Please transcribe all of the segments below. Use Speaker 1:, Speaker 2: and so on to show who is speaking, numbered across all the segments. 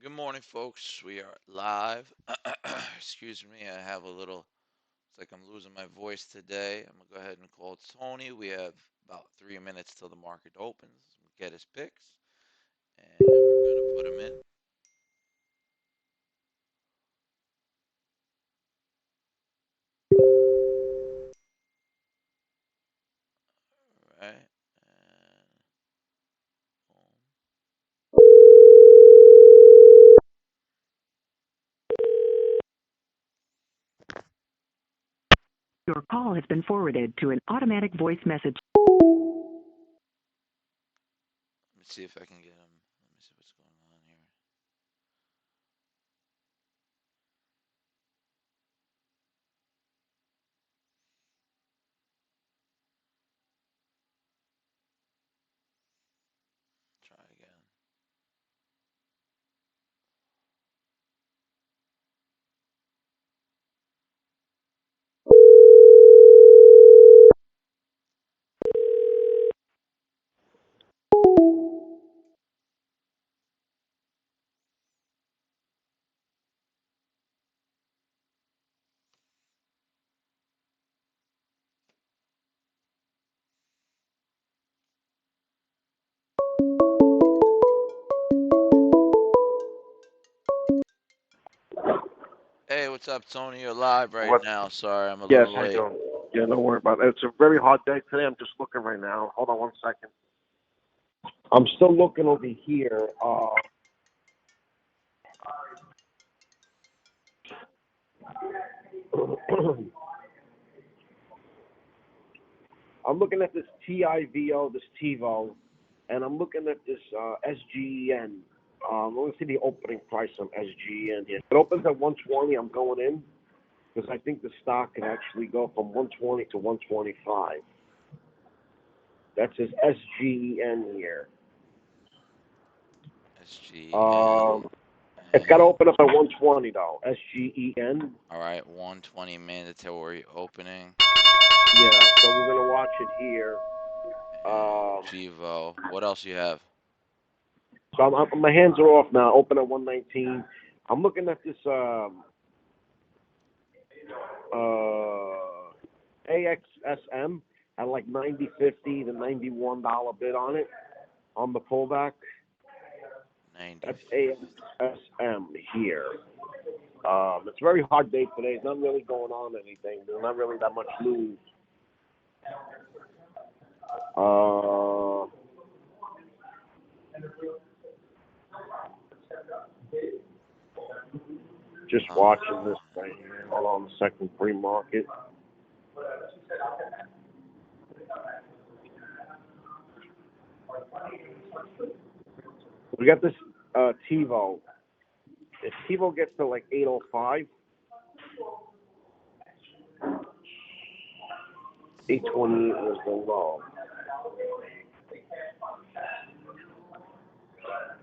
Speaker 1: Good morning, folks. We are live. Excuse me, I have a little, it's like I'm losing my voice today. I'm going to go ahead and call Tony. We have about 3 minutes till the market opens. Get his picks, and we're going to put him in. All right. And boom.
Speaker 2: Your call has been forwarded to an automatic voice message.
Speaker 1: Let me see if I can get him. Let me see what's going on here. Try again. Hey, what's up, Tony? You're live right
Speaker 3: What?
Speaker 1: now. Sorry, I'm a
Speaker 3: Yes,
Speaker 1: little
Speaker 3: how you
Speaker 1: late.
Speaker 3: doing? Yeah, don't worry about it. It's a very hot day today. I'm just looking right now. Hold on one second. I'm still looking over here. I'm looking at this TIVO, this TiVo, and I'm looking at this SGEN. I want to see the opening price on SGEN here. If it opens at 120, I'm going in because I think the stock can actually go from 120 to 125. That's his SGEN here.
Speaker 1: SGN.
Speaker 3: It's got to open up at 120 though. SGEN.
Speaker 1: All right, 120 mandatory opening.
Speaker 3: Yeah, so we're gonna watch it here.
Speaker 1: And
Speaker 3: Um,
Speaker 1: Givo. What else you have?
Speaker 3: so my hands are off now. Open at 119. I'm looking at this AXSM at like 90.50 to $91 bid on it on the pullback.
Speaker 1: 90.
Speaker 3: That's AXSM here. It's a very hard day today. It's not really going on anything. There's not really that much news. Uh, just watching this right here. Hold on a second. Pre-market. We got this TiVo. If TiVo gets to like 805, 828 was the low.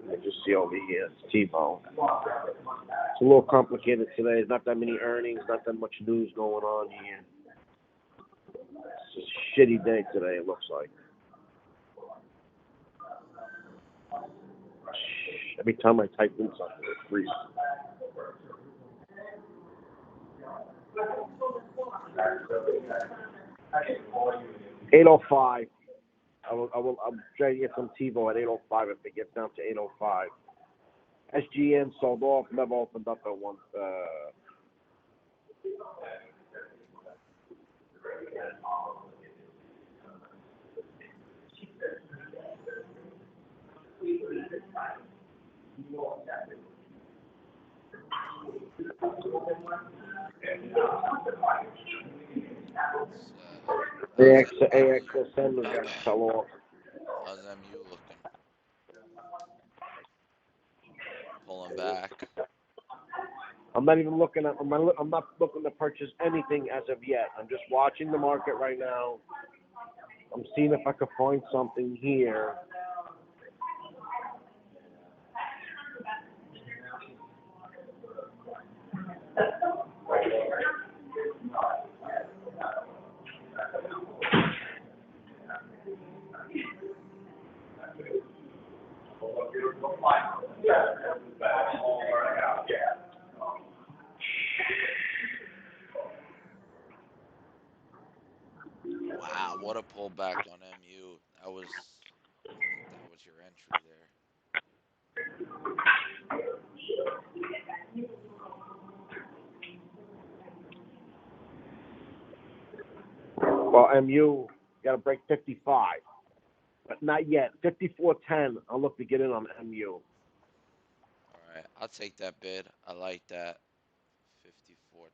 Speaker 3: You just see over here, it's TiVo. It's a little complicated today. There's not that many earnings, not that much news going on here. It's a shitty day today, it looks like. Every time I type in something, it freezes. 805. I'll try to get some TiVo at 805 if it gets down to 805. SGN sold off, never opened up at one.
Speaker 1: How's
Speaker 3: AXSN was got fell off.
Speaker 1: how's MU looking? Pulling back.
Speaker 3: I'm not even looking at. I'm not looking to purchase anything as of yet. I'm just watching the market right now. I'm seeing if I can find something here.
Speaker 1: what a pullback on MU. I think that was your entry there.
Speaker 3: Well, MU got to break 55, but not yet. 54.10. I'll look to get in on MU.
Speaker 1: All right, I'll take that bid. I like that. 54.10.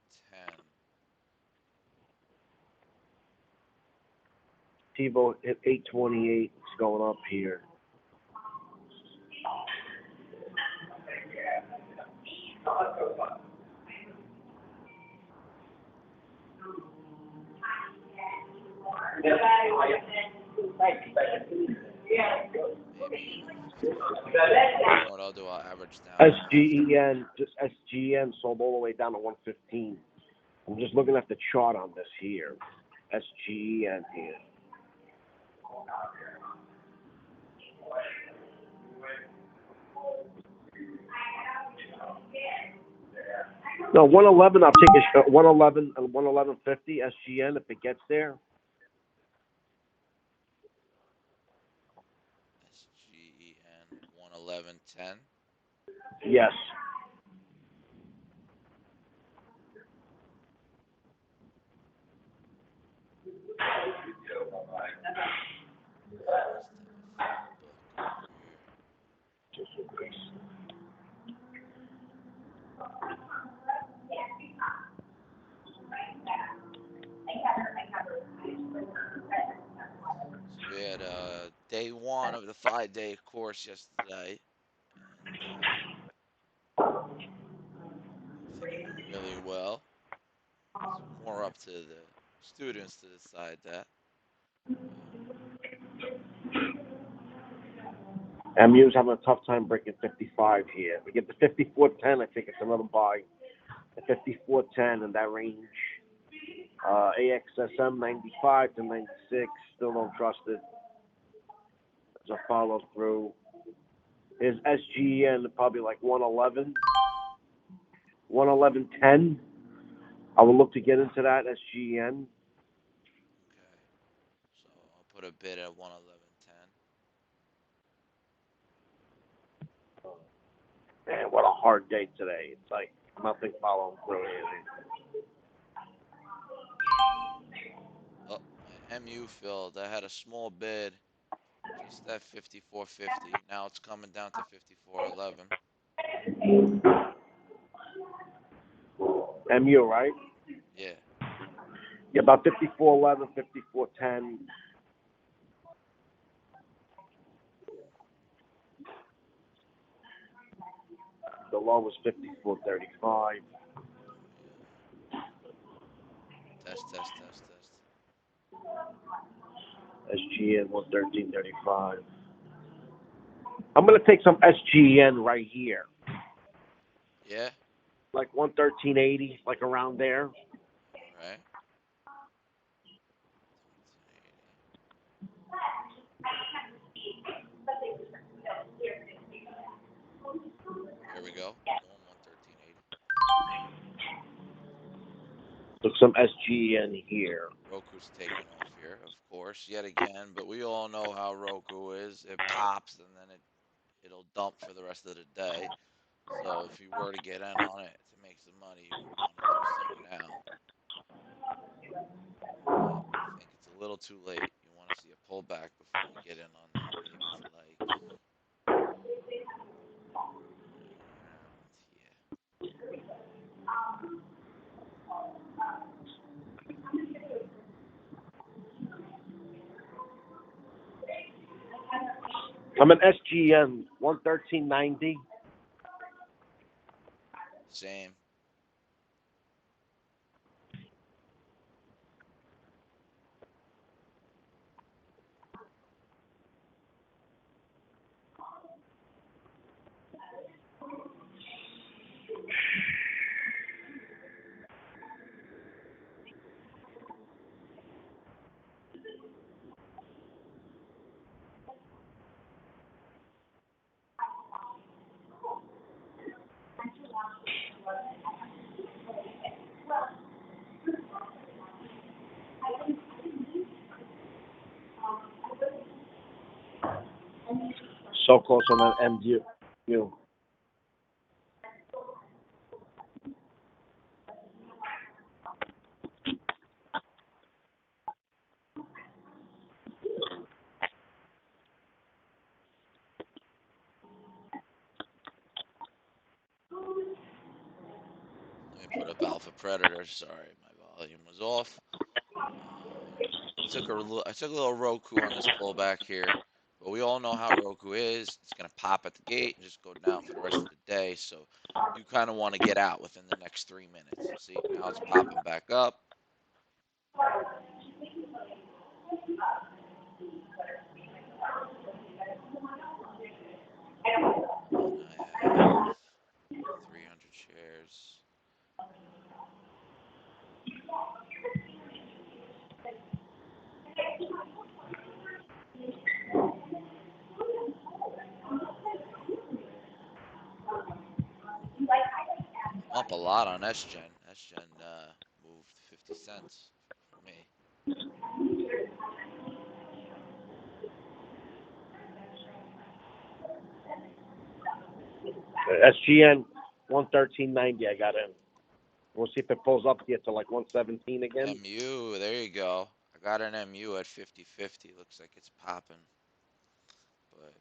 Speaker 3: TiVo hit 828. It's going up here.
Speaker 1: Maybe even 54. You know what I'll do? I'll average down after.
Speaker 3: SGN sold all the way down to 115. I'm just looking at the chart on this here. SGN here. No, 111. I'll take a 111 and 111.50 SGN if it gets there.
Speaker 1: SGEN 111.10.
Speaker 3: Yes.
Speaker 1: Let's have a full book over here. So we had day one of the 5-day course yesterday, and I think it went really well. It's more up to the students to decide that.
Speaker 3: MU's having a tough time breaking 55 here. We get to 54.10. I think it's another buy. At 54.10 in that range. AXSM 95 to 96. Still don't trust it. As a follow through. Is SGN probably like 111, 111.10. I will look to get into that SGN.
Speaker 1: Okay, so I'll put a bid at 111.10.
Speaker 3: Man, what a hard day today. It's like nothing following through here.
Speaker 1: Oh, my MU filled. I had a small bid just at 54.50. Now it's coming down to 54.11.
Speaker 3: MU, right?
Speaker 1: Yeah.
Speaker 3: Yeah, about 54.11, 54.10. The low was 54.35.
Speaker 1: Test, test, test, test.
Speaker 3: SGN 113.35. I'm going to take some SGN right here.
Speaker 1: Yeah.
Speaker 3: Like 113.80, like around there.
Speaker 1: All right. 1380. Here we go. Boom, 11380.
Speaker 3: Took some SGN here.
Speaker 1: Roku's taking off here, of course, yet again. But we all know how Roku is. It pops and then it'll dump for the rest of the day. So if you were to get in on it to make some money, you would want to do so now. But I think it's a little too late. You want to see a pullback before you get in on that. Maybe for like around here.
Speaker 3: I'm an SGN 113.90.
Speaker 1: Same.
Speaker 3: so close on that MU.
Speaker 1: Let me put up Alpha Predator. Sorry, my volume was off. I took a little Roku on this pullback here, but we all know how Roku is. It's gonna pop at the gate and just go down for the rest of the day. So you kind of want to get out within the next 3 minutes. See, now it's popping back up. And I have 300 shares. I'm up a lot on SGen. SGen moved 50 cents for me.
Speaker 3: SGN 113.90. I got in. We'll see if it pulls up here to like 117 again.
Speaker 1: MU, there you go. I got an MU at 50.50. Looks like it's popping. But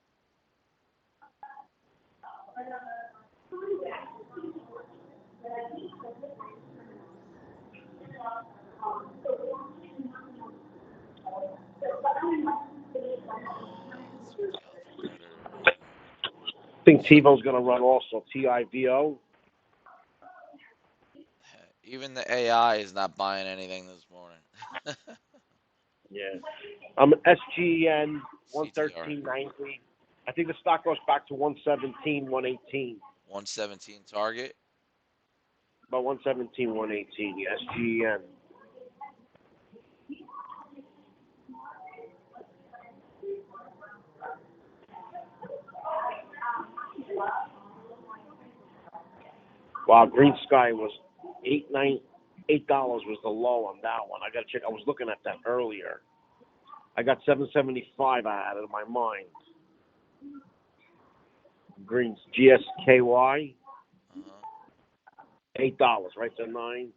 Speaker 1: let's put the Alpha Predator in here.
Speaker 3: I think TiVo's going to run also. TIVO.
Speaker 1: Even the AI is not buying anything this morning.
Speaker 3: Yeah. I'm at SGN
Speaker 1: CTR
Speaker 3: 113.90. I think the stock goes back to 117, 118.
Speaker 1: 117 target.
Speaker 3: About 117, 118. Yeah, SGN. Wow, Green Sky was $8 was the low on that one. I got to check. I was looking at that earlier. I got 775. I had it in my mind. Green's GSKY, $8, right to 9.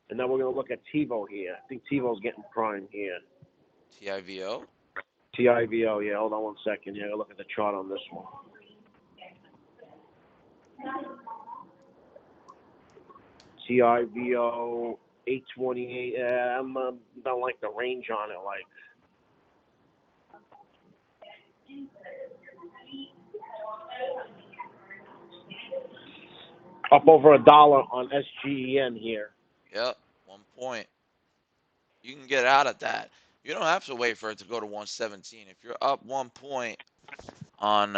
Speaker 3: And then we're gonna look at TiVo here. I think TiVo's getting prime here.
Speaker 1: TIVO.
Speaker 3: TIVO, yeah. Hold on one second. Yeah, look at the chart on this one. TIVO 828. Don't like the range on it. Like up over $1 on SGEN here.
Speaker 1: Yep, 1 point. You can get out of that. You don't have to wait for it to go to 117. If you're up 1 point on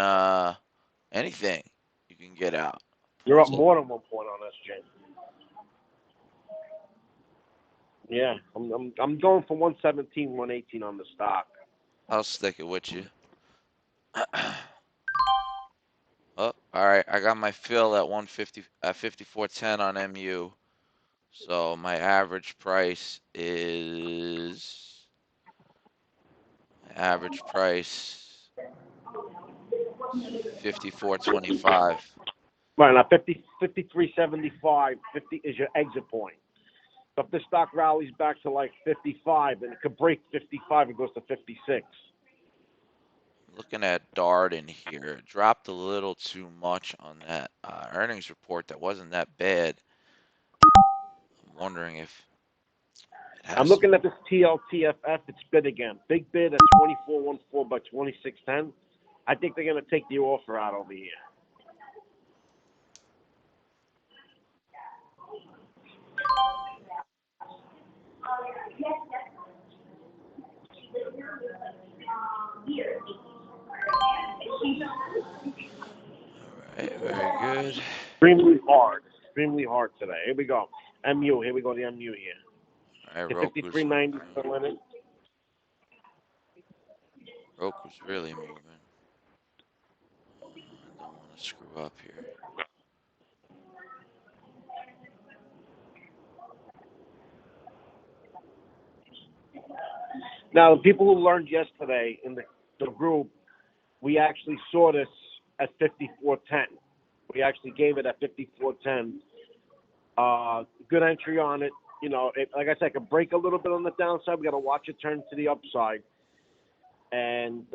Speaker 1: anything, you can get out.
Speaker 3: You're up more than 1 point on SGEN. Yeah, I'm going for 117, 118 on the stock.
Speaker 1: I'll stick it with you. Oh, all right. I got my fill at 150 at 54.10 on MU. So my average price is 54.25.
Speaker 3: Right now, 53.75, 50 is your exit point. So if the stock rallies back to like 55, and it could break 55, it goes to 56.
Speaker 1: Looking at Darden here, it dropped a little too much on that earnings report. That wasn't that bad. I'm wondering if it
Speaker 3: I'm
Speaker 1: has some.
Speaker 3: looking at this TLTFF. It's bid again. Big bid at 24.14 by 26.10. I think they're going to take the offer out over here.
Speaker 1: All right, very good.
Speaker 3: Extremely hard today. Here we go. MU. Here we go. The MU here.
Speaker 1: All right,
Speaker 3: The 53.90 still in it.
Speaker 1: Roku's really moving. I don't want to screw up here.
Speaker 3: Now, the people who learned yesterday in the group, we actually saw this at 54.10. We actually gave it at 54.10. Good entry on it. Like I said, it could break a little bit on the downside. We got to watch it turn to the upside. And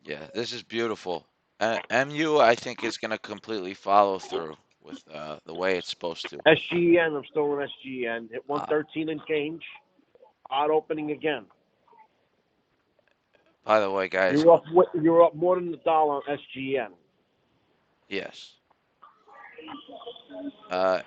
Speaker 1: Yeah, this is beautiful. MU, I think, is going to completely follow through with the way it's supposed to.
Speaker 3: SGN, I'm still in SGN. Hit
Speaker 1: Uh,
Speaker 3: 113 and change. Odd opening again.
Speaker 1: by the way, guys,
Speaker 3: You're up more than the dollar on SGN.
Speaker 1: yes. Uh,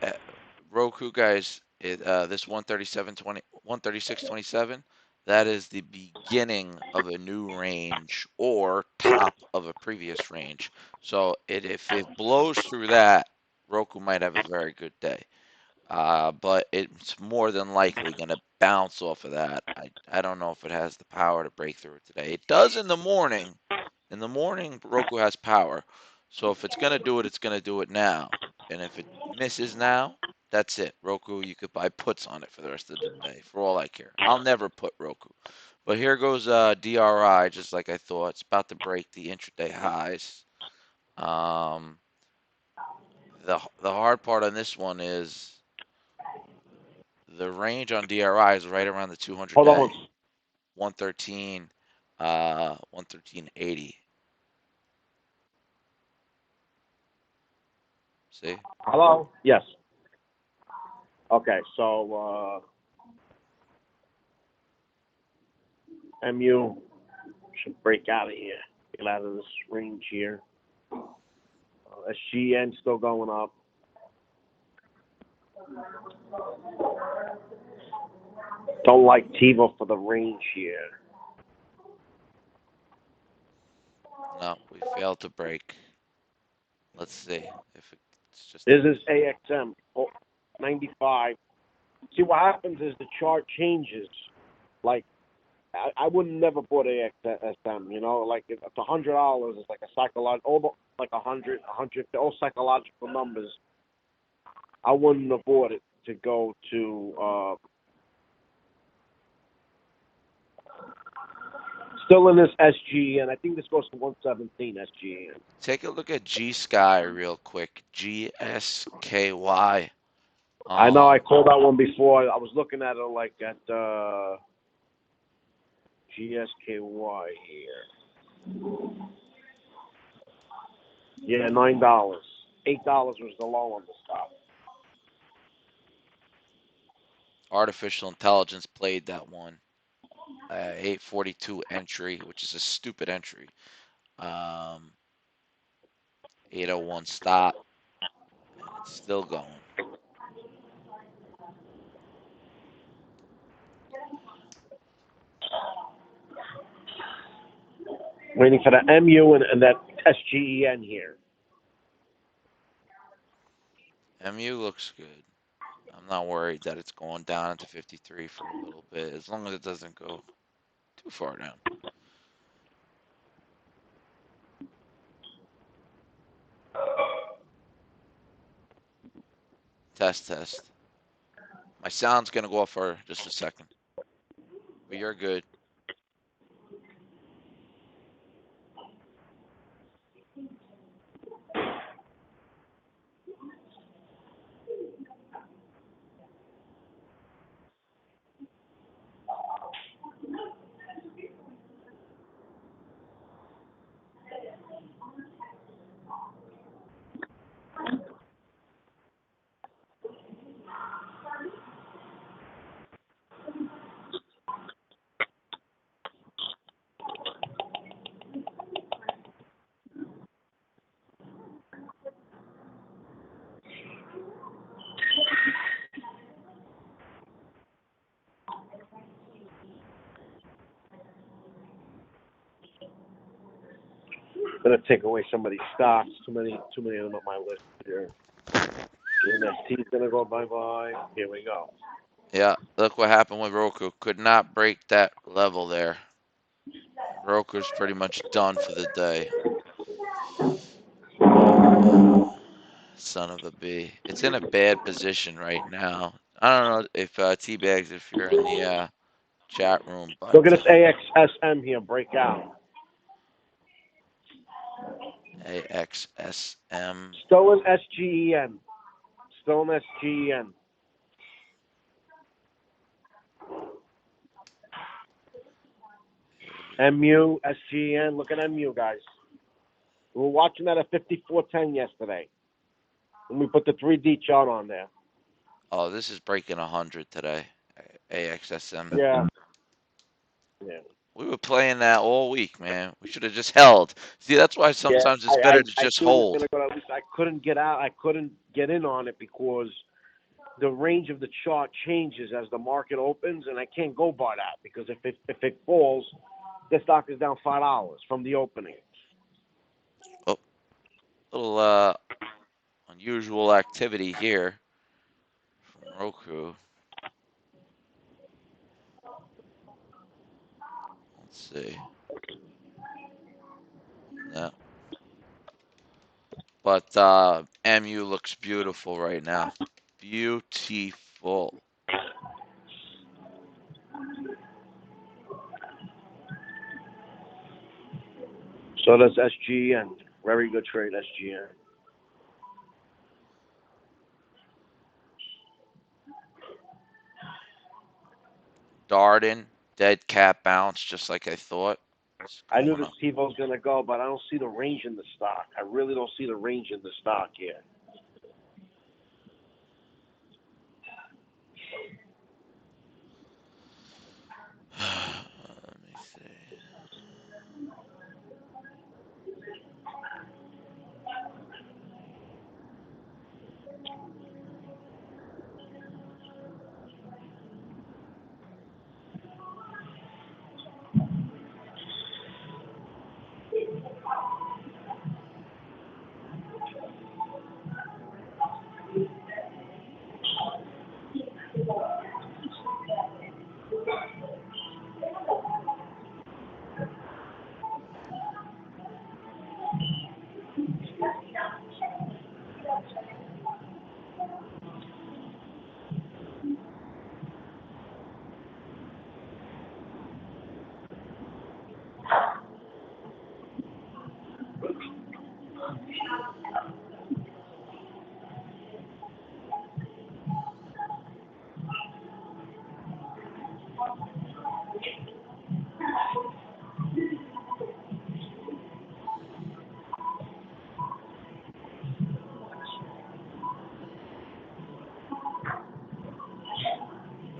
Speaker 1: Roku, guys, this 136.27, that is the beginning of a new range or top of a previous range. So if it blows through that, Roku might have a very good day. But it's more than likely going to bounce off of that. I don't know if it has the power to break through today. It does in the morning. In the morning, Roku has power. So if it's going to do it, it's going to do it now. And if it misses now, that's it. Roku, you could buy puts on it for the rest of the day, for all I care. I'll never put Roku. But here goes DRI, just like I thought. It's about to break the intraday highs. Um, the hard part on this one is the range on DRI is right around the 200
Speaker 3: Hold on.
Speaker 1: day, 113, 113.80. See?
Speaker 3: Hello? Yes. Okay, so MU should break out of here. Get out of this range here. SGN still going up. Don't like TiVo for the range here.
Speaker 1: No, we failed to break. Let's see if it's just a
Speaker 3: This is
Speaker 1: miss.
Speaker 3: AXM 95. See, what happens is the chart changes. Like, I would never bought AXM, like if it's $100, it's like a psychological, like 100, all psychological numbers. I wouldn't have bought it to go to, still in this SG, and I think this goes to 117 SG.
Speaker 1: Take a look at G Sky real quick. GSKY.
Speaker 3: I know I
Speaker 1: Um,
Speaker 3: called that one before. I was looking at it like at GSKY here. Yeah, $9. $8 was the low on the stop.
Speaker 1: Artificial intelligence played that one. 842 entry, which is a stupid entry. Um, 801 stop, and it's still going.
Speaker 3: Waiting for the MU and that SGEN here.
Speaker 1: MU looks good. I'm not worried that it's going down into 53 for a little bit, as long as it doesn't go too far down. Test, test. My sound's gonna go off for just a second, but you're good.
Speaker 3: Gonna take away some of these stocks. Too many of them on my list here. GNST is gonna go bye bye. Here we go.
Speaker 1: Yeah, look what happened with Roku. Could not break that level there. Roku's pretty much done for the day. Son of a B. It's in a bad position right now. I don't know if T-Bags, if you're in the chat room, but
Speaker 3: Look at this AXSM here break out.
Speaker 1: AXSM.
Speaker 3: Still in SGEN. Still in SGEN.
Speaker 1: Here we
Speaker 3: MU, SGEN. Look at MU, guys. We were watching that at 54.10 yesterday. And we put the 3D chart on there.
Speaker 1: Oh, this is breaking 100 today. AXSM.
Speaker 3: Yeah. Yeah.
Speaker 1: We were playing that all week, man. We should have just held. See, that's why
Speaker 3: Yeah.
Speaker 1: sometimes it's
Speaker 3: I,
Speaker 1: better
Speaker 3: I,
Speaker 1: to
Speaker 3: I
Speaker 1: just
Speaker 3: thought it was
Speaker 1: hold.
Speaker 3: going to go, at least I couldn't get out. I couldn't get in on it because the range of the chart changes as the market opens, and I can't go by that because if it falls, the stock is down $5 from the opening.
Speaker 1: Oh, little unusual activity here from Roku. Let's see. No. But MU looks beautiful right now. Beautiful.
Speaker 3: So does SGN. Very good trade, SGN.
Speaker 1: Darden, dead cat bounce, just like I thought. It's
Speaker 3: I knew
Speaker 1: going
Speaker 3: this
Speaker 1: up.
Speaker 3: TiVo's going to go, but I don't see the range in the stock. I really don't see the range in the stock here.
Speaker 1: Let me see.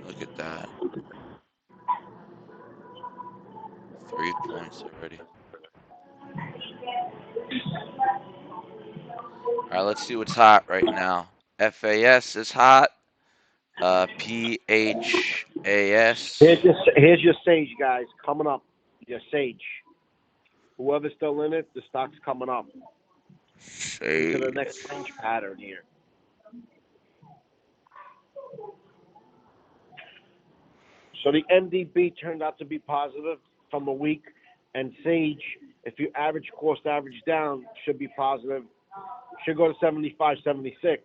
Speaker 1: Look at that. 3 points already. All right, let's see what's hot right now. FAS is hot. PHAS.
Speaker 3: Here's your Sage, guys, coming up. Your Sage. Whoever's still in it, the stock's coming up into the next
Speaker 1: Sage.
Speaker 3: range pattern here. So the NDB turned out to be positive from the week, and Sage, if you average cost average down, should be positive. Should go to 75, 76.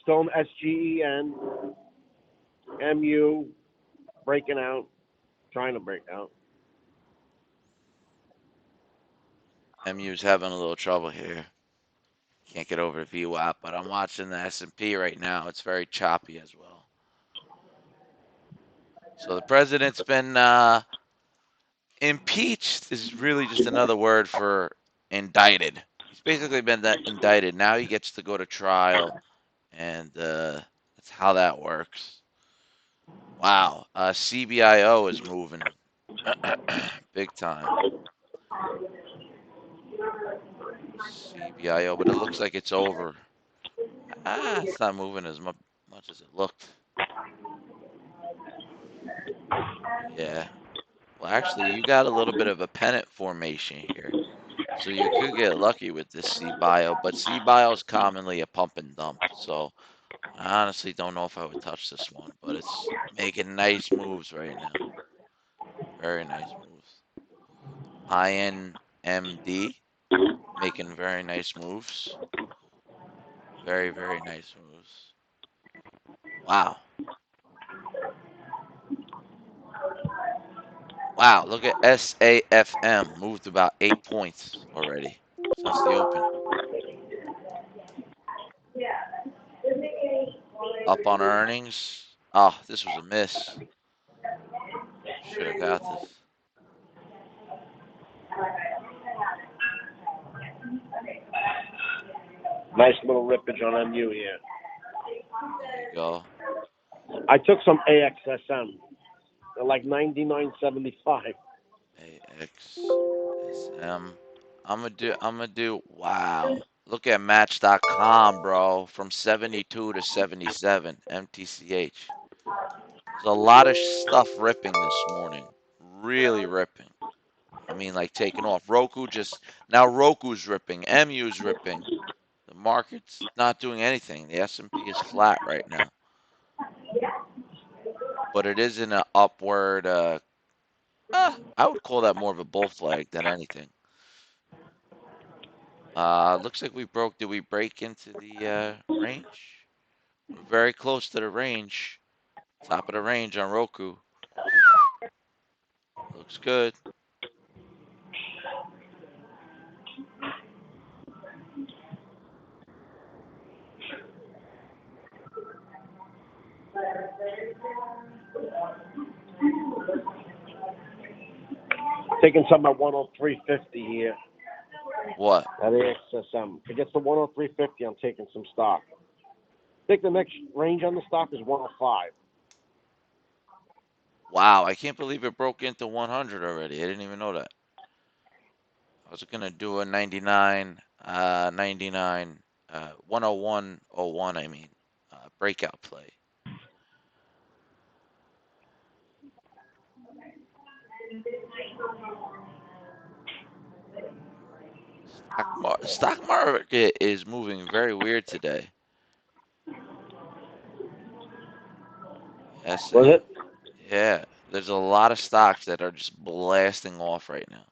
Speaker 3: Stone SGEN, MU, breaking out, trying to break out.
Speaker 1: MU's having a little trouble here. Can't get over the VWAP, but I'm watching the S&P right now. It's very choppy as well. So the president's been impeached is really just another word for indicted. He's basically been indicted. Now he gets to go to trial, and that's how that works. Wow. CBIO is moving big time. CBIO, but it looks like it's over. It's not moving as much as it looked. Yeah. Well, actually, you got a little bit of a pennant formation here. So you could get lucky with this C-Bio, but C-Bio is commonly a pump and dump. So I honestly don't know if I would touch this one, but it's making nice moves right now. Very nice moves. INMD making very nice moves. Very, very nice moves. Wow. Wow, look at SAFM moved about 8 points already since the open. Up on earnings. Oh, this was a miss. Should have got this.
Speaker 3: Nice little rippage on MU here.
Speaker 1: There you go.
Speaker 3: I took some AXSM. They're like 99.75.
Speaker 1: AXSM. I'm gonna do wow. Look at match.com, bro. From 72 to 77. MTCH. There's a lot of stuff ripping this morning. Really ripping. I mean, like taking off. Roku's ripping. MU's ripping. The market's not doing anything. The S&P is flat right now, but it is in an upward. I would call that more of a bull flag than anything. Looks like we broke. Did we break into the range? We're very close to the range. Top of the range on Roku. Looks good.
Speaker 3: Taking some at 103.50 here
Speaker 1: What?
Speaker 3: at AXSM. If it gets to 103.50, I'm taking some stock. I think the next range on the stock is 105.
Speaker 1: Wow, I can't believe it broke into 100 already. I didn't even know that. I was gonna do a 99, 99, 101.01. I mean, breakout play. Stock market is moving very weird today.
Speaker 3: Was
Speaker 1: SA.
Speaker 3: it?
Speaker 1: Yeah, there's a lot of stocks that are just blasting off right now.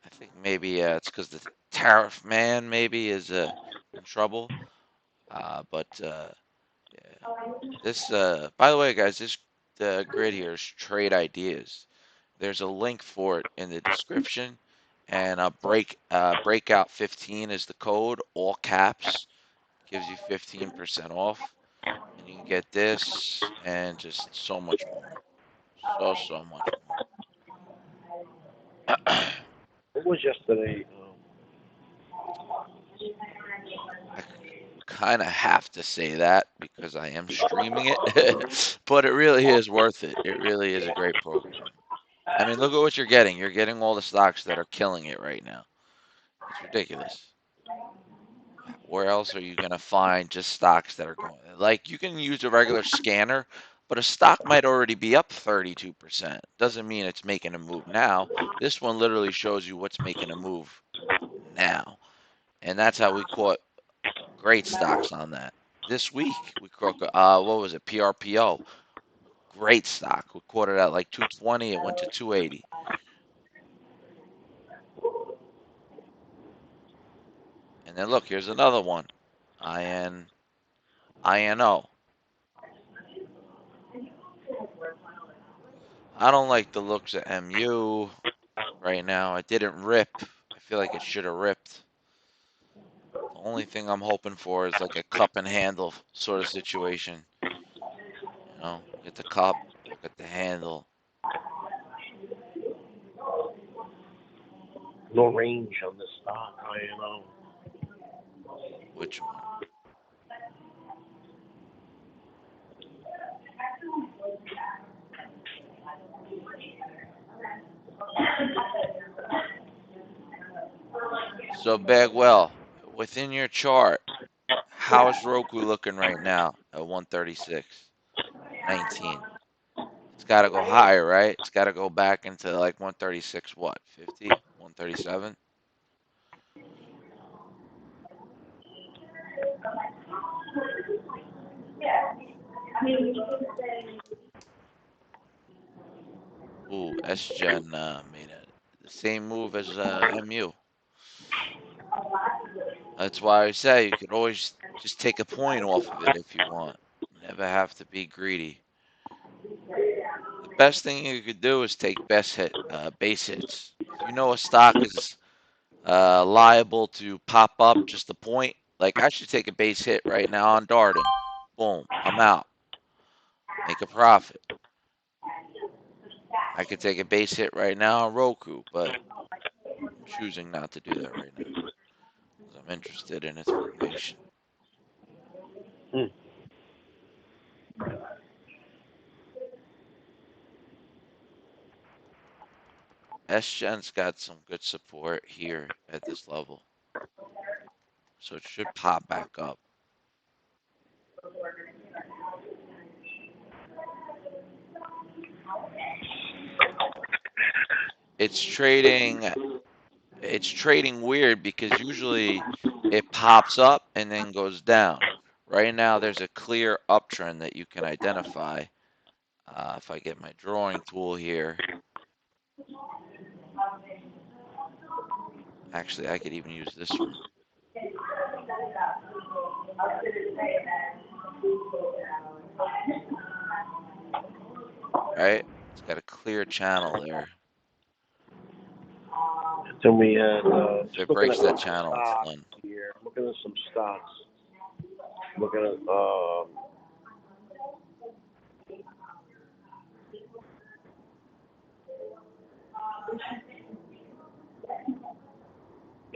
Speaker 1: I think maybe it's because the tariff man maybe is in trouble. But yeah, this. By the way, guys, this grid here is trade ideas. There's a link for it in the description, and breakout 15 is the code, all caps, gives you 15% off, and you can get this and just so much more, so much more.
Speaker 3: What was yesterday?
Speaker 1: I kind of have to say that because I am streaming it, but it really is worth it. It really is a great program. I mean, look at what you're getting. You're getting all the stocks that are killing it right now. It's ridiculous. Where else are you going to find just stocks that are going? Like you can use a regular scanner, but a stock might already be up 32%. Doesn't mean it's making a move now. This one literally shows you what's making a move now. And that's how we caught great stocks on that. This week we caught what was it? PRPO. Great stock. We caught it at like 220. It went to 280. And then look, here's another one. IN INO. I don't like the looks of MU right now. It didn't rip. I feel like it should have ripped. The only thing I'm hoping for is like a cup and handle sort of situation. Get the cup, look at the handle.
Speaker 3: No range on this stock. I know.
Speaker 1: Which one? So Bagwell, within your chart, how is Roku looking right now at 136.19? It's got to go higher, right? It's got to go back into like 136, what, 50, 137? Ooh, SGen made the same move as MU. That's why I say you could always just take a point off of it if you want. Never have to be greedy. The best thing you could do is take base hits. If you know a stock is liable to pop up just a point, like I should take a base hit right now on Darden. Boom, I'm out. Make a profit. I could take a base hit right now on Roku, but I'm choosing not to do that right now because I'm interested in its formation.
Speaker 3: Hmm.
Speaker 1: SGen's got some good support here at this level, so it should pop back up. It's trading it's trading weird because usually it pops up and then goes down. Right now, there's a clear uptrend that you can identify. If I get my drawing tool here, actually, I could even use this one, right? It's got a clear channel there.
Speaker 3: Then we had
Speaker 1: If
Speaker 3: just
Speaker 1: it
Speaker 3: looking at
Speaker 1: breaks that
Speaker 3: some
Speaker 1: channel, it's
Speaker 3: stocks
Speaker 1: done.
Speaker 3: here. Looking at some stocks. Looking at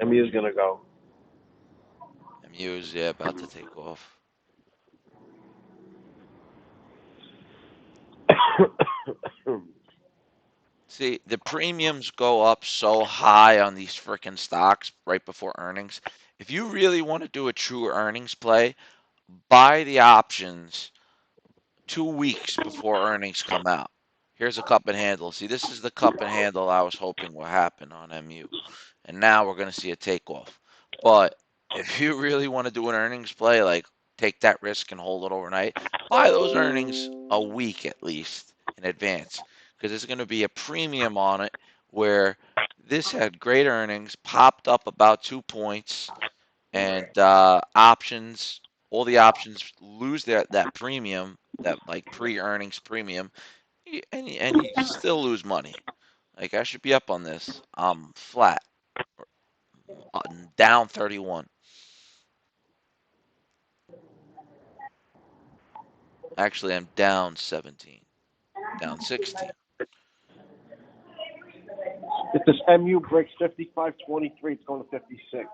Speaker 3: MU's gonna go.
Speaker 1: MU is yeah about to take off. See, the premiums go up so high on these freaking stocks right before earnings. If you really want to do a true earnings play, buy the options 2 weeks before earnings come out. Here's a cup and handle. See, this is the cup and handle I was hoping would happen on MU. And now we're going to see a takeoff. But if you really want to do an earnings play, like take that risk and hold it overnight, buy those earnings a week at least in advance because there's going to be a premium on it where this had great earnings, popped up about 2 points, and options, all the options lose that premium, that like pre-earnings premium, and you still lose money. Like I should be up on this. I'm flat, uh, down 31. Actually, I'm down 17, down 16,
Speaker 3: If this MU breaks 55.23, it's going to 56.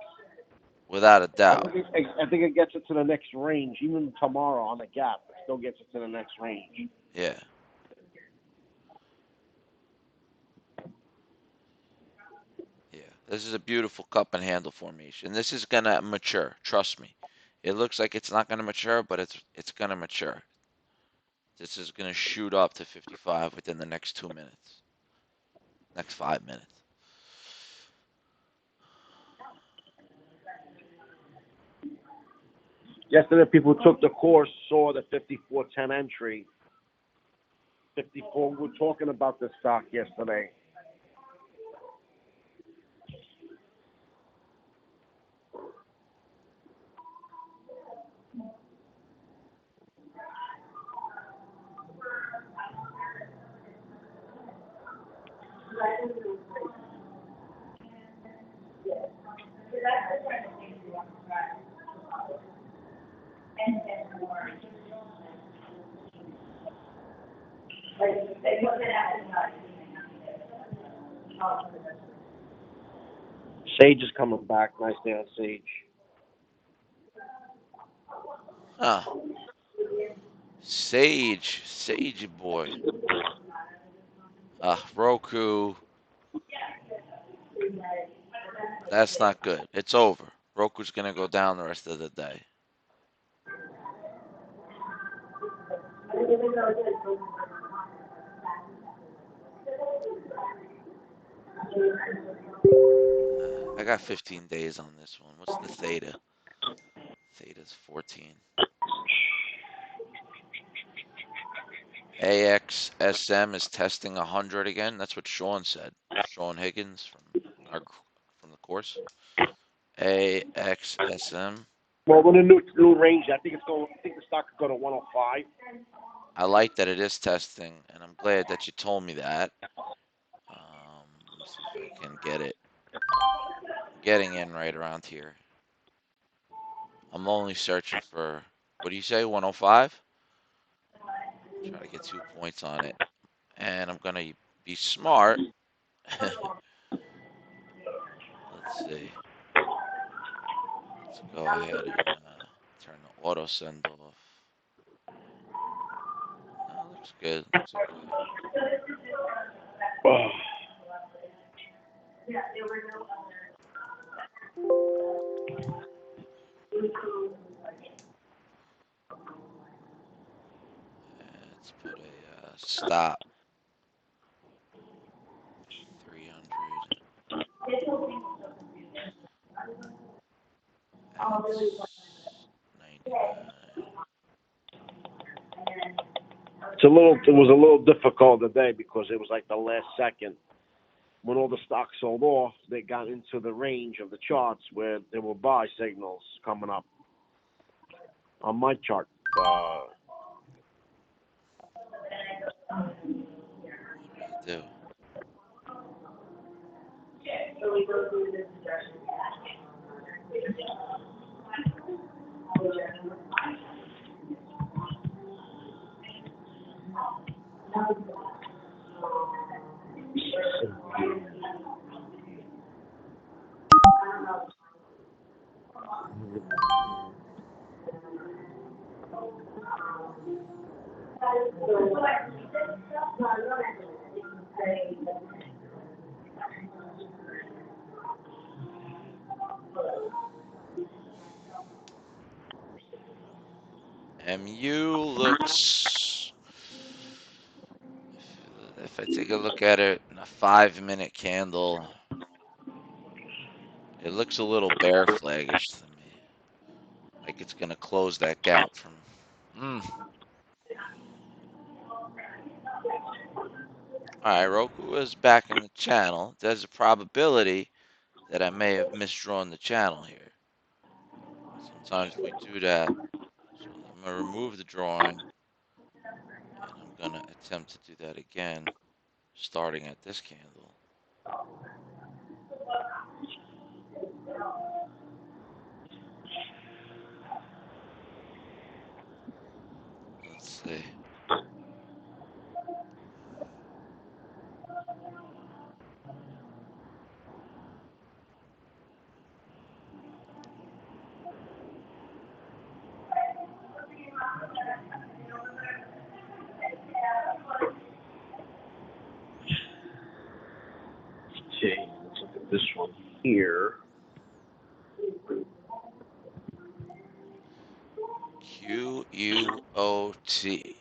Speaker 1: without a
Speaker 3: I
Speaker 1: doubt.
Speaker 3: think, I think it gets it to the next range. Even tomorrow on the gap, it still gets it to the next range.
Speaker 1: Yeah, yeah. This is a beautiful cup and handle formation. This is gonna mature. Trust me. It looks like it's not gonna mature, but it's gonna mature. This is gonna shoot up to 55 within the next 2 minutes, next 5 minutes.
Speaker 3: Yesterday, people who took the course saw the 54.10 entry. 54. We were talking about this stock yesterday. Sage is coming back. Nice day on Sage.
Speaker 1: Huh. Sage boy. Roku, that's not good. It's over. Roku's gonna go down the rest of the day. I got 15 days on this one. What's the theta? Theta's 14. AXSM is testing 100 again. That's what Sean said. Sean Higgins our from the course. AXSM.
Speaker 3: Well, with a new range, I think it's going. I think the stock could go to 105.
Speaker 1: I like that it is testing, and I'm glad that you told me that. Let me see if I can get it. Getting in right around here. I'm only searching for, what do you say, 105? Try to get 2 points on it. And I'm going to be smart. Let's see. Let's go ahead and turn the auto send off. No, looks good. Looks okay.
Speaker 3: Oh.
Speaker 1: Let's put a stop 300 at 99.
Speaker 3: It was a little difficult today because it was like the last second. When all the stocks sold off, they got into the range of the charts where there were buy signals coming up on my chart.
Speaker 1: What did I do? MU looks, if I take a look at it in a 5-minute candle, it looks a little bear flaggish to me. Like it's going to close that gap from. All right, Roku is back in the channel. There's a probability that I may have misdrawn the channel here. Sometimes we do that. So I'm going to remove the drawing, and I'm going to attempt to do that again, starting at this candle. Let's see.
Speaker 3: Okay, let's look at this one here.
Speaker 1: QUOT. QUOT.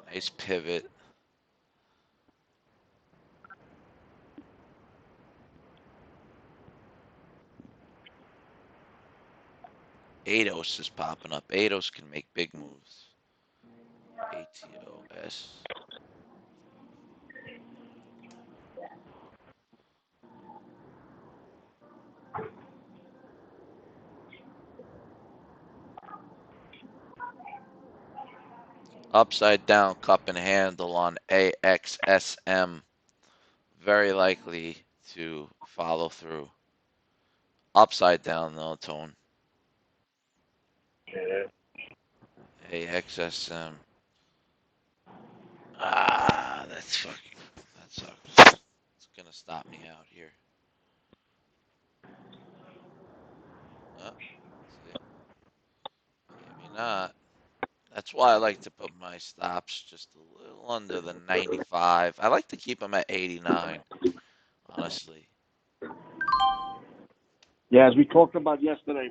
Speaker 1: Nice pivot. ATOS is popping up. ATOS can make big moves. ATOS. Upside down cup and handle on AXSM. Very likely to follow through. Upside down though, Tone.
Speaker 3: Yeah.
Speaker 1: AXSM. That's fucking. That sucks. It's gonna stop me out here. See? Maybe not. That's why I like to put my stops just a little under the 95. I like to keep them at 89, honestly.
Speaker 3: Yeah, as we talked about yesterday,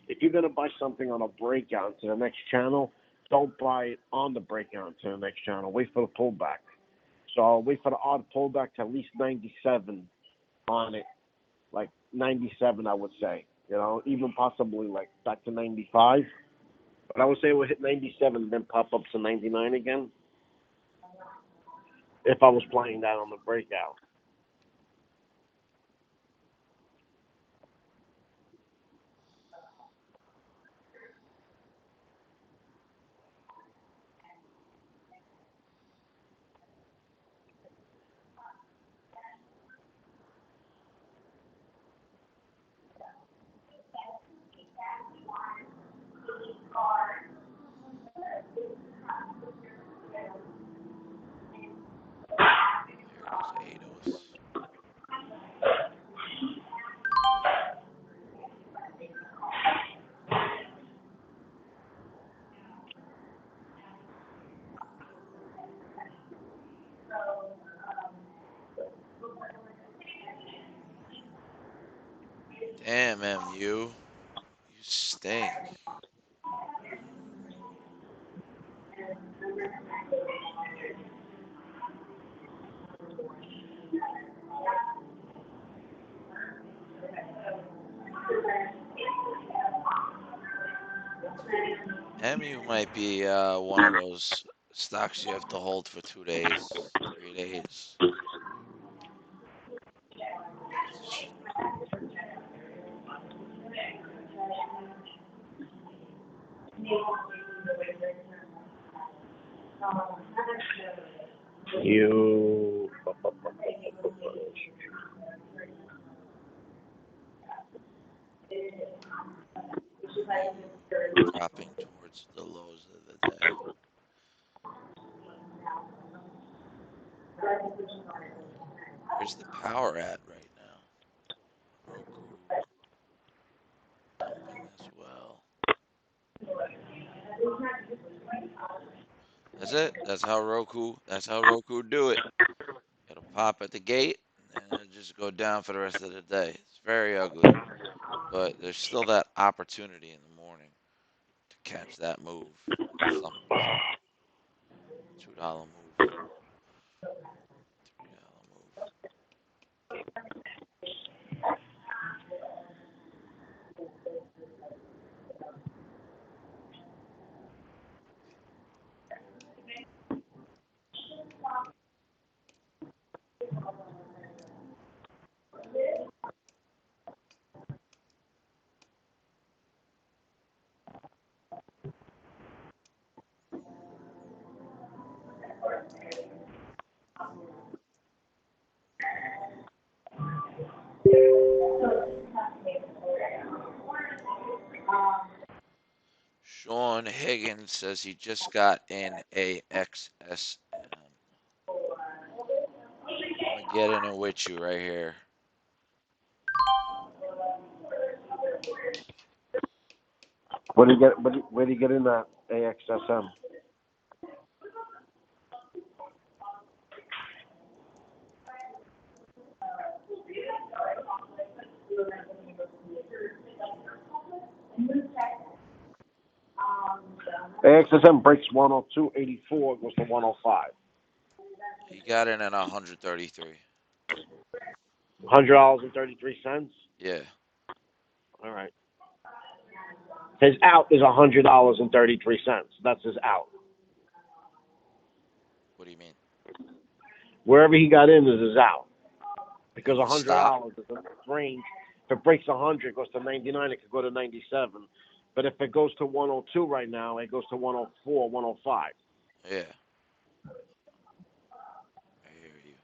Speaker 3: if you're going to buy something on a breakout to the next channel, don't buy it on the breakout to the next channel. Wait for the pullback. So wait for the odd pullback to at least 97 on it, like 97, I would say. You know, even possibly like back to 95. But I would say we'll hit 97 and then pop up to 99 again if I was playing that on the breakout.
Speaker 1: Damn, MU. You stink. MU might be one of those stocks you have to hold for 2 days, 3 days.
Speaker 3: You.
Speaker 1: MU dropping towards the lows of the day. Where's the power at right now? Roku dumping as well. That's it. That's how Roku do it. It'll pop at the gate and then it'll just go down for the rest of the day. It's very ugly, but there's still that opportunity in the morning to catch that move for some reason. $2 move, $3 move. Sean Higgins says he just got in AXSM. I'm gonna get in it with you right here.
Speaker 3: Where do you get? Where do you get in that AXSM? AXSM breaks 102.84, goes to 105.
Speaker 1: He got in at 133.
Speaker 3: $100.33.
Speaker 1: Yeah.
Speaker 3: All right. His out is $100.33. That's his out.
Speaker 1: What do you mean?
Speaker 3: Wherever he got in is his out. Because
Speaker 1: And the stop?
Speaker 3: $100 is the next range. If it breaks 100, it goes to 99. It could go to 97. But if it goes to 102 right now, it goes to 104, 105.
Speaker 1: Yeah. I hear you.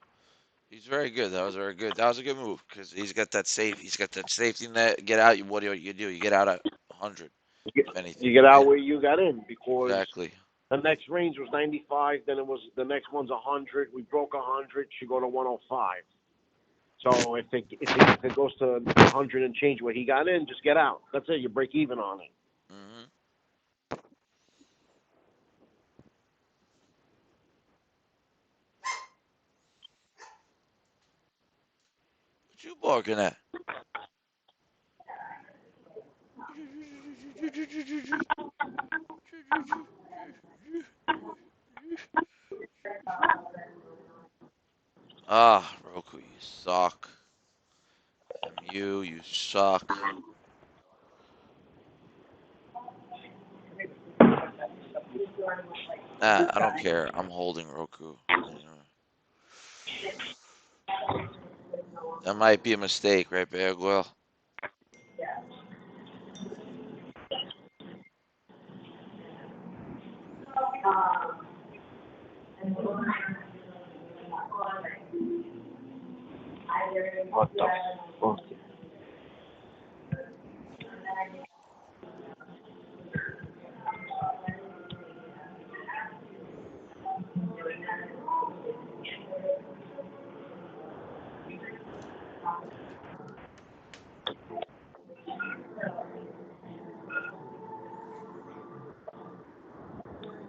Speaker 1: He's very good. That was very good. That was a good move because he's got that safe. He's got that safety net. Get out. What do you do? You get out at 100, if anything.
Speaker 3: You get
Speaker 1: You
Speaker 3: out
Speaker 1: win.
Speaker 3: where you got in because
Speaker 1: Exactly.
Speaker 3: the next range was 95. Then it was the next one's 100. We broke 100. Should go to 105. So if it goes to 100 and change where he got in, just get out. That's it. You break even on it.
Speaker 1: Hmm. What you barking at? Ah, Roku, you suck. MU, you suck. Nah, I don't care. I'm holding Roku. That might be a mistake, right, Bagwell?
Speaker 3: What the fuck?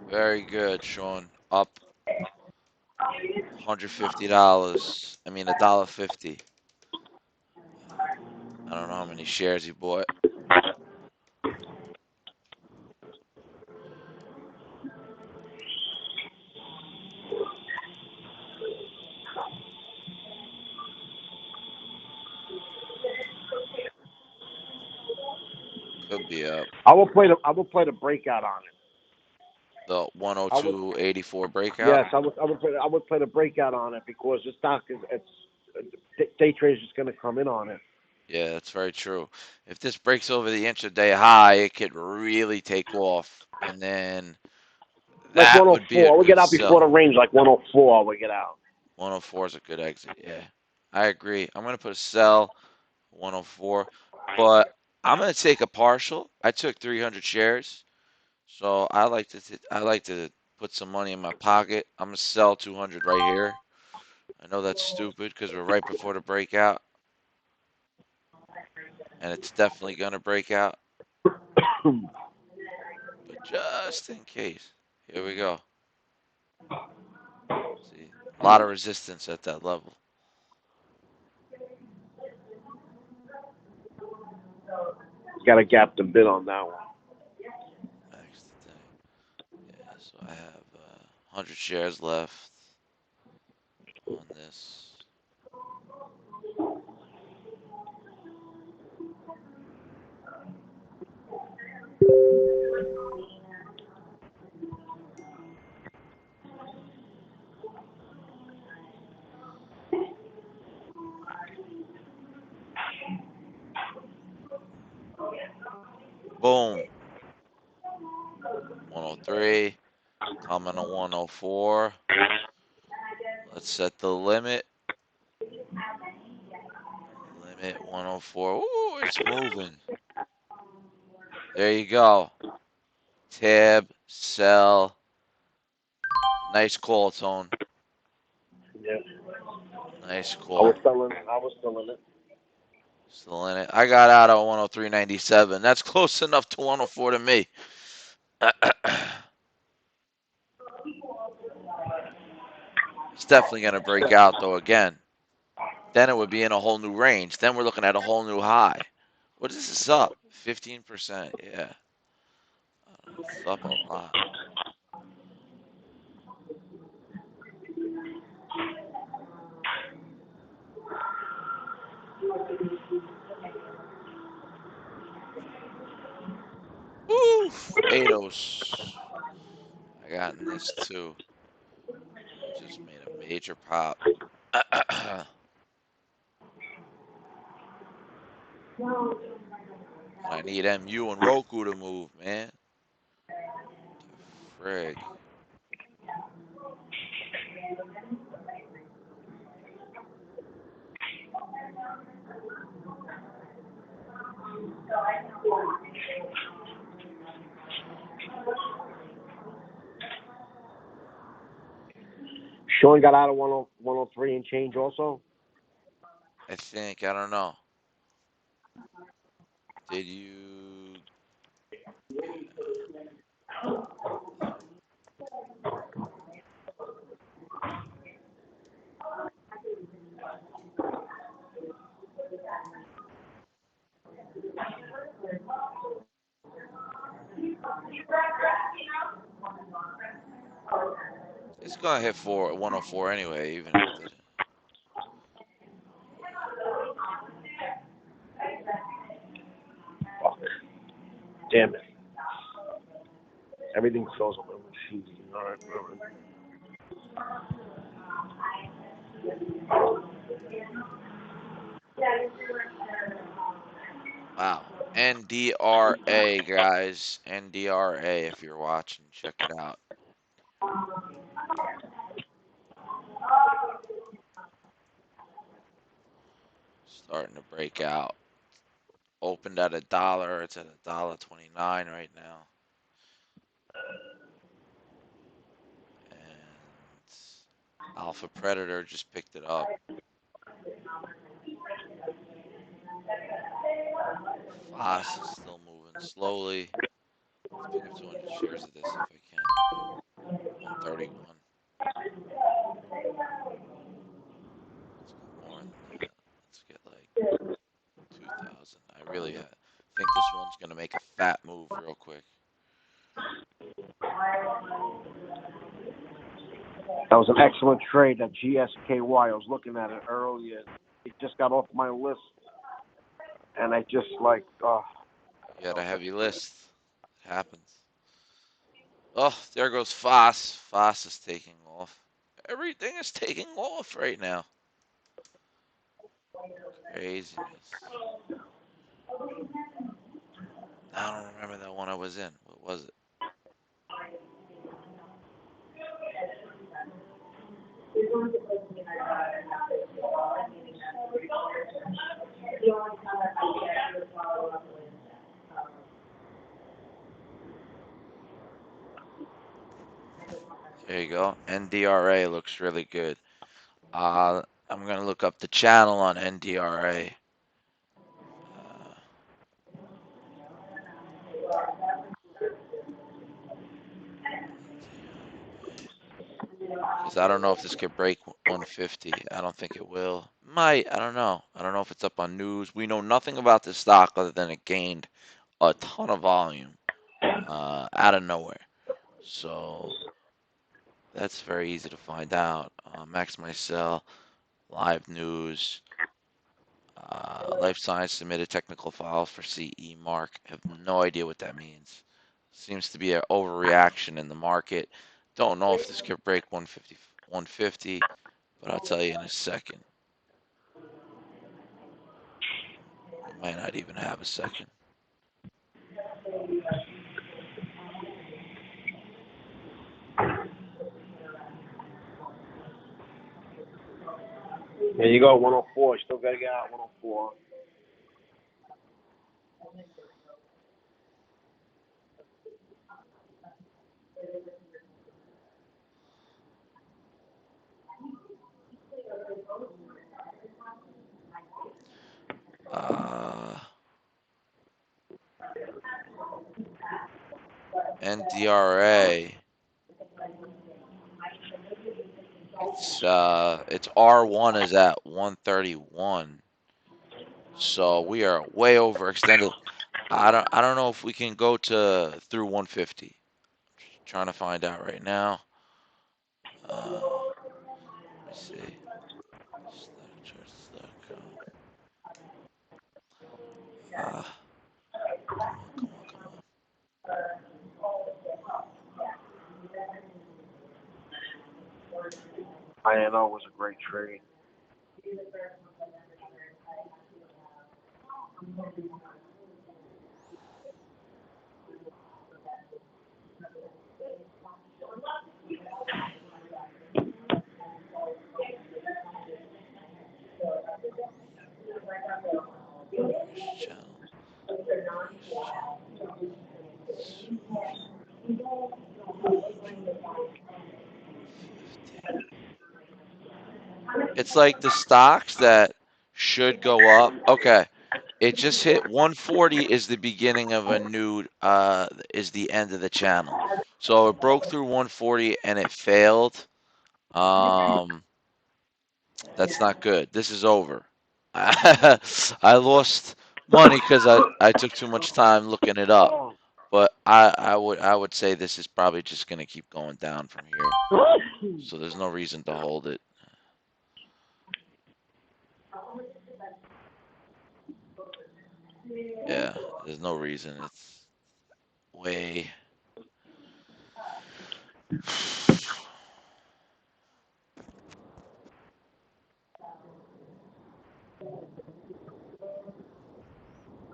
Speaker 1: Very good, Sean. Up $150. I mean, $1.50. I don't know how many shares he bought. Could be up.
Speaker 3: I will play the breakout on it.
Speaker 1: The
Speaker 3: I would
Speaker 1: 102.84 breakout.
Speaker 3: yes, I would play the breakout on it because the stock is day traders just going to come in on it.
Speaker 1: Yeah, that's very true. If this breaks over the intraday high, it could really take off, and then
Speaker 3: Like
Speaker 1: that would be a
Speaker 3: 104, I would
Speaker 1: good
Speaker 3: get out before
Speaker 1: sell.
Speaker 3: the range. Like 104, I would get out.
Speaker 1: 104 is a good exit. Yeah, I agree. I'm gonna put a sell 104, but I'm gonna take a partial. I took 300 shares, so I like to put some money in my pocket. I'm gonna sell 200 right here. I know that's stupid because we're right before the breakout, and it's definitely gonna break out. But just in case, here we go. See, a lot of resistance at that level.
Speaker 3: Got a gap to bid on that one.
Speaker 1: Max today. Yeah, so I have 100 shares left on this. Boom. 103. Coming to 104. Let's set the limit. Limit 104. Ooh, it's moving. There you go. Tab, sell. Nice call, Tone.
Speaker 3: Yeah,
Speaker 1: Nice
Speaker 3: I was
Speaker 1: call.
Speaker 3: selling. I was selling it.
Speaker 1: Still in it. I got out at 103.97. That's close enough to 104 to me. It's definitely going to break out, though, again. Then it would be in a whole new range. Then we're looking at a whole new high. What is this up? 15%. Yeah. It's up a lot. Oof. ADOS. I got in this too. We just made a major pop. And I need MU and Roku to move, man. The frig.
Speaker 3: Sean got out of 103 and change also.
Speaker 1: I think. I don't know. Did you? Yeah. It's gonna hit 104 anyway, even if it didn't.
Speaker 3: Fuck. Damn it. Everything froze on my machine. All right, all right.
Speaker 1: Wow. NDRA, guys. NDRA, if you're watching, check it out. Starting to break out. Opened at $1. It's at $1.29 right now. And Alpha Predator just picked it up. Foss is still moving slowly. Let's pick up 200 shares of this if I can. 131. Let's go more than that. Let's get like 2,000 really think this one's gonna make a fat move real quick.
Speaker 3: That was an excellent trade, that GSKY. I was looking at it earlier. It just got off my list, and I just like,
Speaker 1: You had
Speaker 3: that
Speaker 1: a
Speaker 3: was such
Speaker 1: heavy
Speaker 3: a great.
Speaker 1: list. It happens. Oh, there goes Foss. Foss is taking off. Everything is taking off right now. Craziness. I don't remember that one I was in. What was it? There you go. NDRA looks really good. I'm gonna look up the channel on NDRA. Uh, because I don't know if this could break 150. I don't think it will. Might. I don't know. I don't know if it's up on news. We know nothing about this stock other than it gained a ton of volume out of nowhere. So that's very easy to find out. Max Mycel, live news. Life Science submitted technical file for CE mark. Have no idea what that means. Seems to be an overreaction in the market. Don't know if this could break 150, but I'll tell you in a second. We might not even have a second.
Speaker 3: There you go, 104. Still got to get out 104.
Speaker 1: Uh, NDRA. It's R1 is at 131. So we are way overextended. I don't know if we can go to through 150. Trying to find out right now. Let me see. Stockcharts.com. Ah, come on, come on, come on.
Speaker 3: INO was a great trade.
Speaker 1: Bearish channel. Bearish channel. Swoosh. 100. 150. It's like the stocks that should go up. Okay. It just hit 140 is the beginning of a new is the end of the channel. So it broke through 140 and it failed. Um that's not good. This is over. I lost money because I took too much time looking it up.
Speaker 3: Oh,
Speaker 1: But I would say this is probably just gonna keep going down from here. So there's no reason to hold it. Yeah, there's no reason. It's way.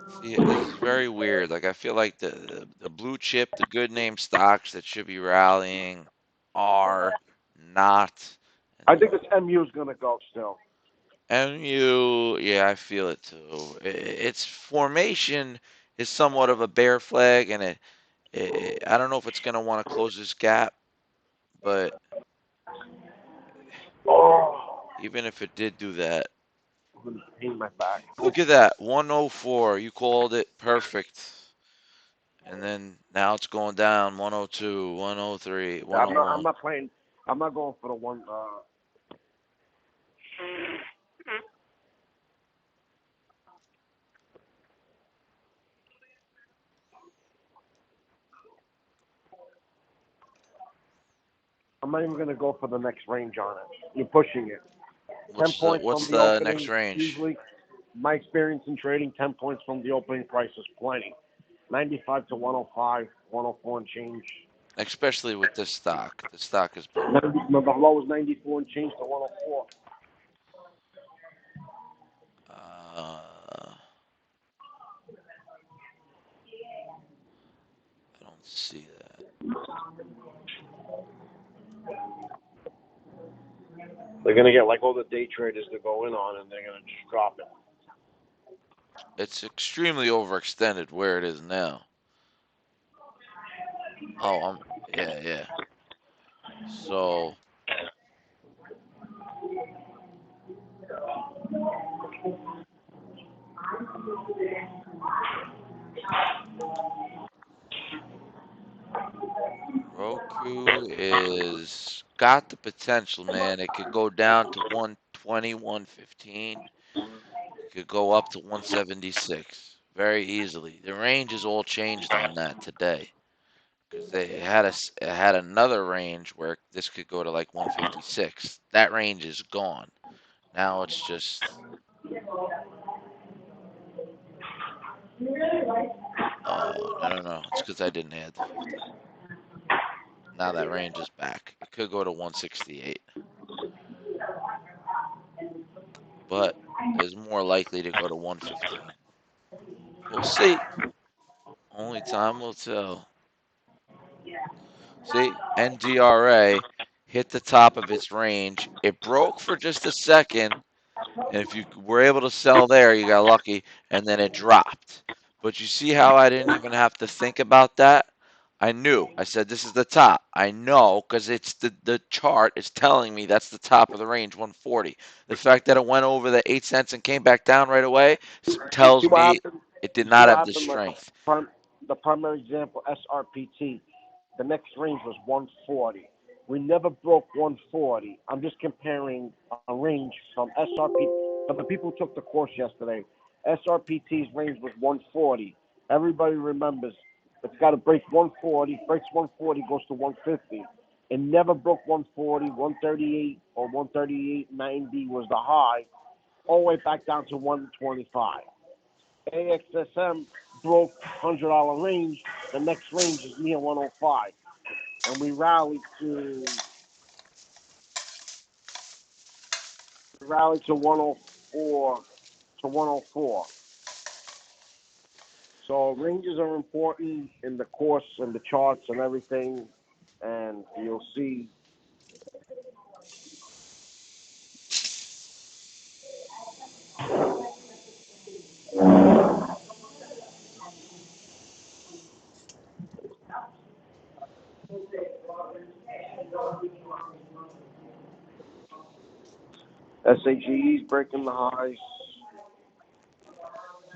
Speaker 1: See, this is very weird. Like I feel like the blue chip, the good name stocks that should be rallying are not. And
Speaker 3: I
Speaker 1: the
Speaker 3: think this MU is going to go still.
Speaker 1: MU, yeah, I feel it too. Its formation is somewhat of a bear flag, and I don't know if it's gonna want to close this gap, but
Speaker 3: Oh,
Speaker 1: even if it did do that,
Speaker 3: I'm going to pain my back.
Speaker 1: look at that, 104. You called it perfect. And then now it's going down 102, 103,
Speaker 3: I'm
Speaker 1: 101.
Speaker 3: not playing. I'm not going for the one. I'm not even going to go for the next range on it. You're pushing it. 10
Speaker 1: What's the
Speaker 3: points
Speaker 1: what's
Speaker 3: from the
Speaker 1: the next
Speaker 3: opening,
Speaker 1: range?
Speaker 3: usually, my experience in trading, 10 points from the opening price is plenty. 95 to 105, 104 and change.
Speaker 1: Especially with this stock. The stock is booming.
Speaker 3: 90, no, the low is 94 and change to 104.
Speaker 1: I don't see that.
Speaker 3: They're going to get like all the day traders to go in on, and they're going to just drop it.
Speaker 1: It's extremely overextended where it is now. Oh, yeah, yeah. So Roku is got the potential, man. It could go down to 120, 115. It could go up to 176 very easily. The range is all changed on that today because it had another range where this could go to like 156. That range is gone. Now it's just no, no, no. It's because I didn't add the 50. Now that range is back. It could go to 168, but is more likely to go to 115. We'll see. Only time will tell. See, NDRA hit the top of its range. It broke for just a second, and if you were able to sell there, you got lucky, and then it dropped. But you see how I didn't even have to think about that? I knew. I said this is the top. I know because it's the chart is telling me that's the top of the range, 140. The fact that it went over the 8 cents and came back down right away
Speaker 3: You see
Speaker 1: tells
Speaker 3: what
Speaker 1: me
Speaker 3: happened?
Speaker 1: it did
Speaker 3: You see
Speaker 1: not
Speaker 3: what
Speaker 1: have the
Speaker 3: happened? Like
Speaker 1: strength.
Speaker 3: the primary example, SRPT. The next range was 140. We never broke 140. I'm just comparing a range from SRP. For the people who took the course yesterday, SRPT's range was 140. Everybody remembers it's got to break 140. Breaks 140, goes to 150. It never broke 140. 138 or 138.90 was the high, all the way back down to 125. AXSM broke $100 range. The next range is near 105, and we rallied to 104 to 104. So ranges are important in the course and the charts and everything, and you'll see. SAGE's breaking the highs.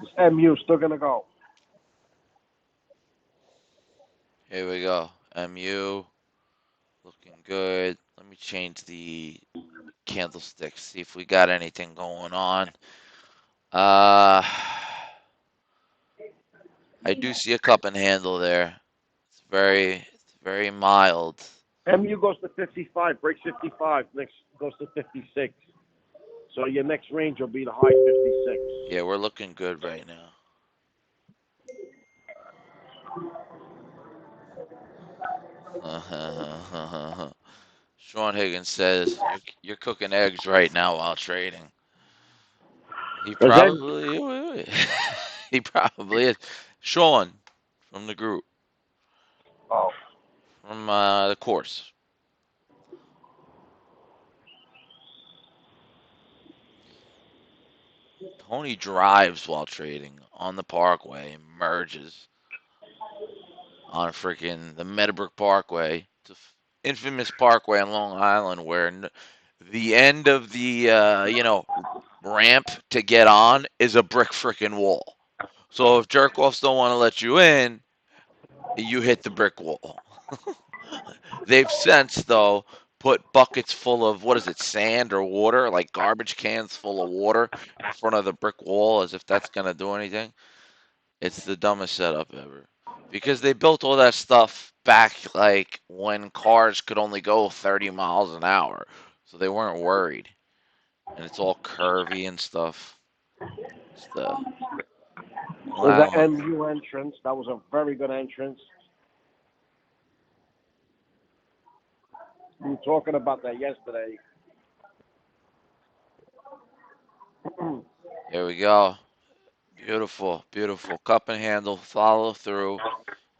Speaker 3: This MU still gonna go.
Speaker 1: Here we go. MU looking good. Let me change the candlesticks, see if we got anything going on. Uh, I do see a cup and handle there. It's very mild.
Speaker 3: MU goes to 55, breaks 55, next goes to 56. So your next range will be the high 56.
Speaker 1: Yeah, we're looking good right now. Sean Higgins says you're cooking eggs right now while trading. He
Speaker 3: Is that
Speaker 1: probably he probably is. Sean from the group
Speaker 3: oh,
Speaker 1: from the course. Tony drives while trading on the Parkway and merges on freaking the Meadowbrook Parkway. It's a infamous parkway on Long Island where the end of the ramp to get on is a brick freaking wall. So if jerk offs don't want to let you in, you hit the brick wall. They've since though put buckets full of what is it, sand or water, like garbage cans full of water in front of the brick wall as if that's gonna do anything. It's the dumbest setup ever. Because they built all that stuff back like when cars could only go 30 miles an hour, so they weren't worried. And it's all curvy and stuff. It's the
Speaker 3: There's that
Speaker 1: wow.
Speaker 3: MU entrance. That was a very good entrance. We were talking about that yesterday.
Speaker 1: Here we go. Beautiful, beautiful. Cup and handle, follow through.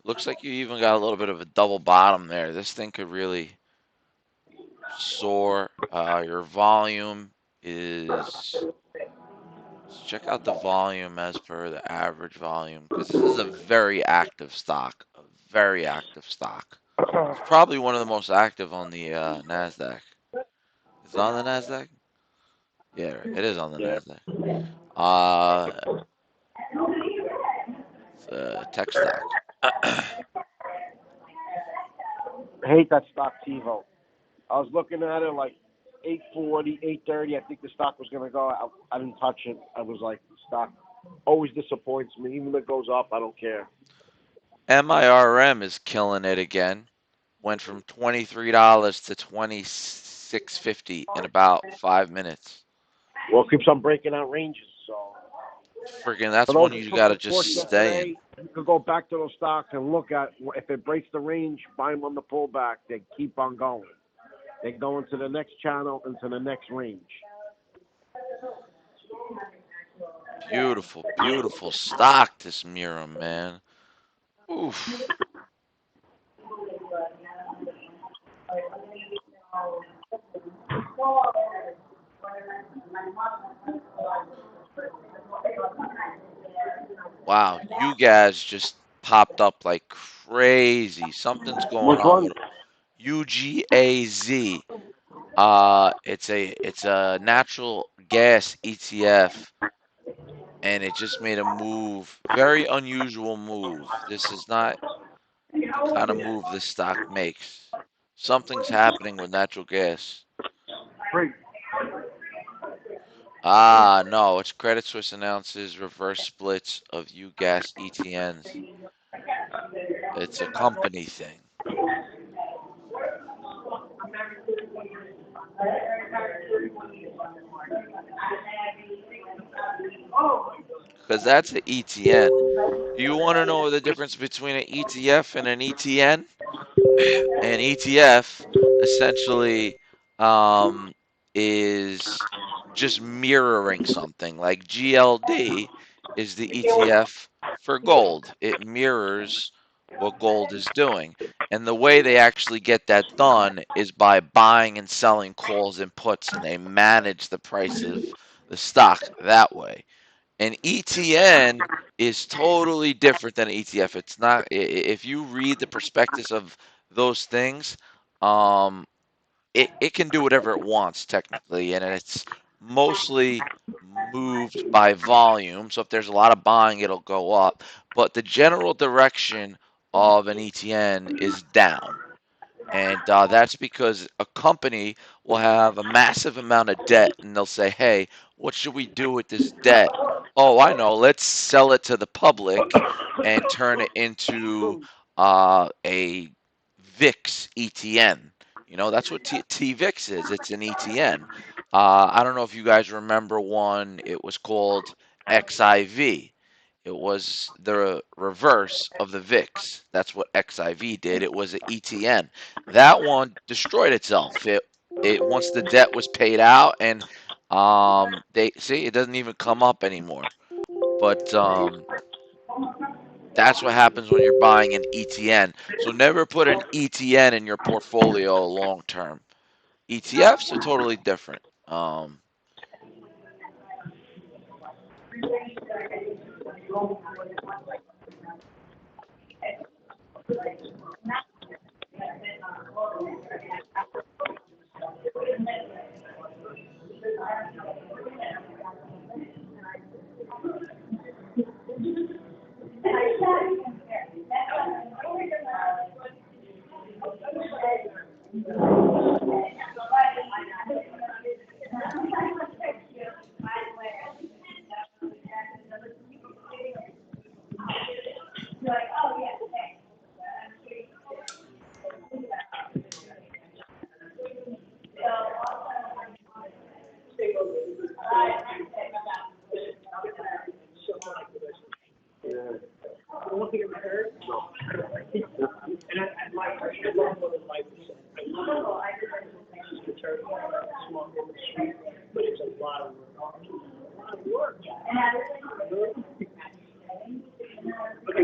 Speaker 1: Looks like you even got a little bit of a double bottom there. This thing could really soar. Your volume is. Let's check out the volume as per the average volume because this is a very active stock. A very active stock. It's probably one of the most active on the Nasdaq. Is it on the Nasdaq? Yeah, it is on the
Speaker 3: Yeah.
Speaker 1: Nasdaq. Uh, it's a tech stock.
Speaker 3: I hate that stock TiVo. I was looking at it like 8:40, 8:30. I think the stock was going to go. I didn't touch it. I was like, the stock always disappoints me. Even if it goes up, I don't care.
Speaker 1: MIRM is killing it again. Went from $23 to 26.50 in about 5 minutes.
Speaker 3: Well, it keeps on breaking out ranges. So
Speaker 1: Freaking,
Speaker 3: for
Speaker 1: that's
Speaker 3: those
Speaker 1: one
Speaker 3: who
Speaker 1: you
Speaker 3: took
Speaker 1: gotta
Speaker 3: the
Speaker 1: just
Speaker 3: course
Speaker 1: stay in.
Speaker 3: yesterday, you could go back to those stocks and look at if it breaks the range, buy them on the pullback. They keep on going. They go into the next channel, into the next range.
Speaker 1: Beautiful, beautiful stock, this mirror, man. Oof. Wow, you guys just popped up like crazy. Something's going
Speaker 3: Which
Speaker 1: on
Speaker 3: one?
Speaker 1: with UGAZ. It's a natural gas ETF, and it just made a move. Very unusual move. This is not the kind of move this stock makes. Something's happening with natural gas.
Speaker 3: Free.
Speaker 1: Ah, no, it's Credit Suisse announces reverse splits of UGAS ETNs. It's a company thing. Because that's an ETN. Do you want to know the difference between an ETF and an ETN? An ETF essentially um, is just mirroring something. Like GLD is the ETF for gold. It mirrors what gold is doing. And the way they actually get that done is by buying and selling calls and puts, and they manage the price of the stock that way. An ETN is totally different than an ETF. It's not, if you read the prospectus of those things, um, it can do whatever it wants technically, and it's mostly moved by volume. So if there's a lot of buying, it'll go up. But the general direction of an ETN is down. And that's because a company will have a massive amount of debt and they'll say, hey, what should we do with this debt? Oh, I know. Let's sell it to the public and turn it into a VIX ETN. That's what TVIX is. It's an ETN. I don't know if you guys remember one. It was called XIV. It was the reverse of the VIX. That's what XIV did. It was an ETN. That one destroyed itself. It once the debt was paid out, and they see it doesn't even come up anymore. But that's what happens when you're buying an ETN. So never put an ETN in your portfolio long term. ETFs are totally different.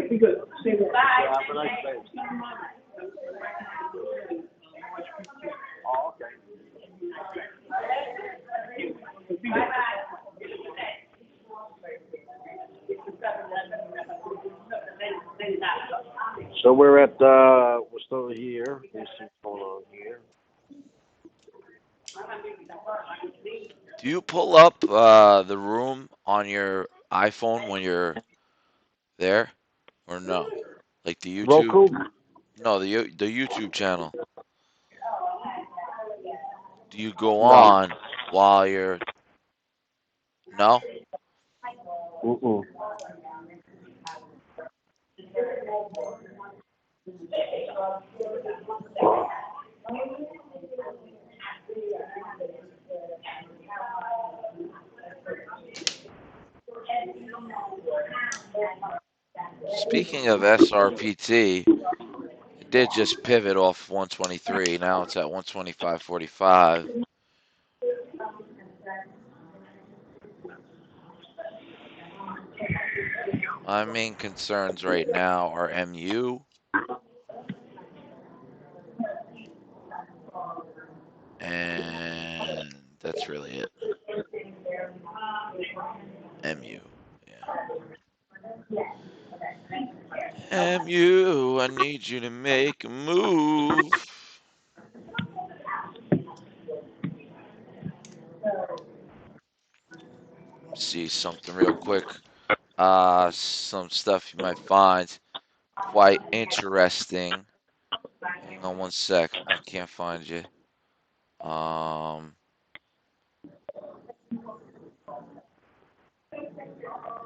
Speaker 3: Have a nice day. Oh, okay. So we're still here. Let's see what's going on here.
Speaker 1: Do you pull up the room on your iPhone when you're there, or no? Like the YouTube?
Speaker 3: Roku?
Speaker 1: No, the YouTube channel. Do you go
Speaker 3: No.
Speaker 1: on while you're no?
Speaker 3: Mm-mm.
Speaker 1: Speaking of SRPT, it did just pivot off 123. Now it's at 125.45. My main concerns right now are MU, and that's really it. MU, yeah. MU, I need you to make a move. See something real quick. Some stuff you might find quite interesting. Hang on one sec. I can't find you.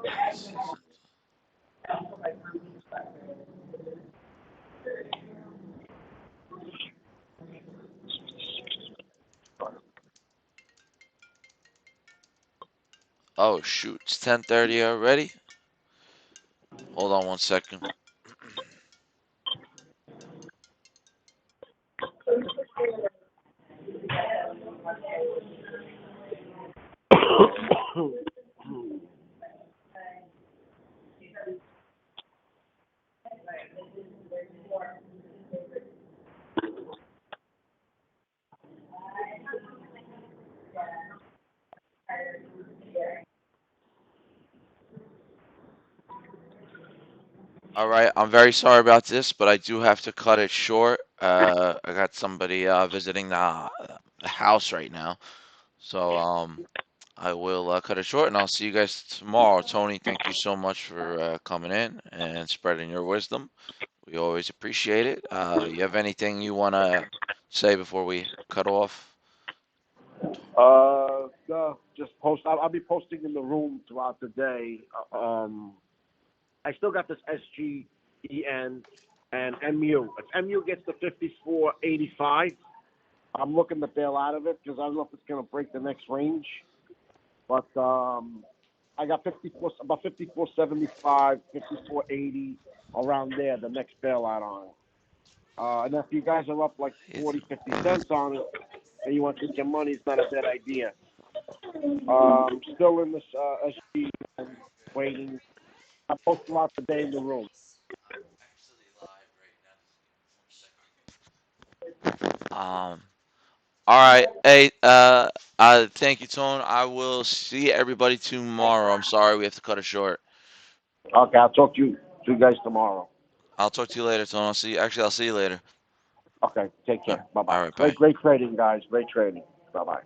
Speaker 1: Let me see something. Oh shoot, it's 10:30 already. Hold on one second. All right, I'm very sorry about this, but I do have to cut it short. I got somebody visiting the house right now, so I will cut it short, and I'll see you guys tomorrow. Tony, thank you so much for coming in and spreading your wisdom. We always appreciate it. You have anything you want to say before we cut off?
Speaker 3: No, just post. I'll be posting in the room throughout the day. I still got this SGEN and MU. If MU gets to 54.85, I'm looking to bail out of it because I don't know if it's going to break the next range. But I got 54, about 54.75, 54.80 around there. The next bailout on it. And if you guys are up like
Speaker 1: It's
Speaker 3: 40, 50 cents on it, and you want to take your money, it's not a bad idea. Still in this SG waiting. I post throughout the day in the room.
Speaker 1: actually live right now. All right. Hey, thank you, Tone. I will see everybody tomorrow. I'm sorry we have to cut it short.
Speaker 3: Okay, I'll talk to you guys tomorrow.
Speaker 1: I'll talk to you later, Tone. I'll see you later.
Speaker 3: Okay, take
Speaker 1: Uh,
Speaker 3: care. Bye bye.
Speaker 1: All right, bye.
Speaker 3: Great trading, guys. Great trading. Bye bye.